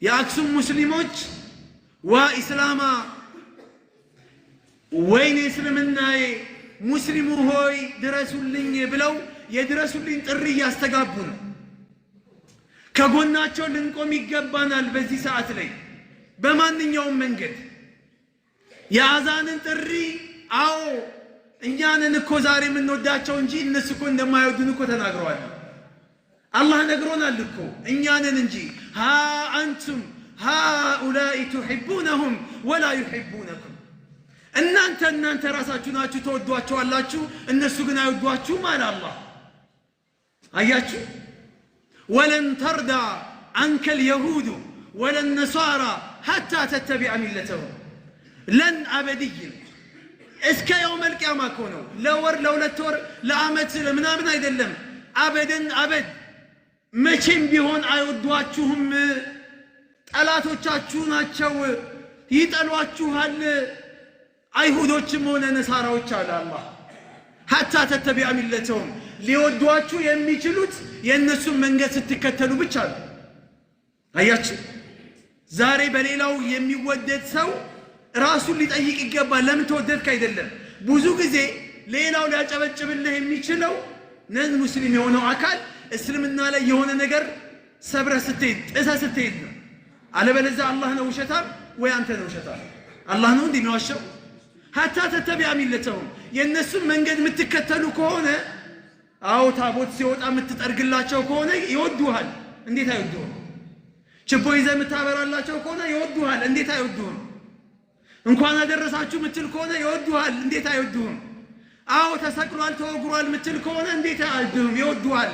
የአክሱም ሙስሊሞች ወኢስላማ ወይኔ እስልምናዬ ሙስሊሙ ሆይ ድረሱልኝ ብለው የድረሱልኝ ጥሪ ያስተጋቡ ነው። ከጎናቸው ልንቆም ይገባናል። በዚህ ሰዓት ላይ በማንኛውም መንገድ የአዛንን ጥሪ አዎ እኛንን እኮ ዛሬ የምንወዳቸው እንጂ እነሱ እኮ እንደማይወዱን እኮ ተናግረዋል። አላህ ነግሮናል እኮ እኛንን እንጂ ها አንቱም هؤلاء تحبونهم ولا يحبونكم እናንተ ራሳችሁ ናችሁ ተወዷቸዋላችሁ እነሱ ግን አይወዷችሁም አለ አላህ። አያችሁ ولن ترضى عنك اليهود ولا النصارى حتى تتبع ملتهم لن أبدي እስከ يوم القيامة كونوا ለወር ለሁለት ወር ለዓመት ለምናምን አይደለም አበደን አበድ መቼም ቢሆን አይወዷችሁም። ጠላቶቻችሁ ናቸው ይጠሏችኋል። አይሁዶችም ሆነ ነሳራዎች አለ አላህ حتى تتبع ملتهم ሊወዷችሁ የሚችሉት የነሱን መንገድ ስትከተሉ ብቻ ነው። አያችሁ ዛሬ በሌላው የሚወደድ ሰው ራሱን ሊጠይቅ ይገባል። ለምን ተወደድክ አይደለም። ብዙ ጊዜ ሌላው ሊያጨበጭብልህ የሚችለው ነን ሙስሊም የሆነው አካል እስልምና ላይ የሆነ ነገር ሰብረ ስትሄድ ጥሰህ ስትሄድ ነው። አለበለዚያ አላህ ነው ውሸታም ወይ አንተ ነው ውሸታም። አላህ ነው እንዲህ የሚዋሸው። حتى تتبع ملتهم የነሱን መንገድ የምትከተሉ ከሆነ አዎ ታቦት ሲወጣ የምትጠርግላቸው ከሆነ ይወዱሃል። እንዴት አይወዱህም? ችቦ ይዘህ የምታበራላቸው ከሆነ ይወዱሃል። እንዴት አይወዱህም? እንኳን አደረሳችሁ የምትል ከሆነ ይወዱሃል። እንዴት አይወዱህም? አዎ ተሰቅሏል ተወግሯል የምትል ከሆነ እንዴት አይወዱህም? ይወዱሃል።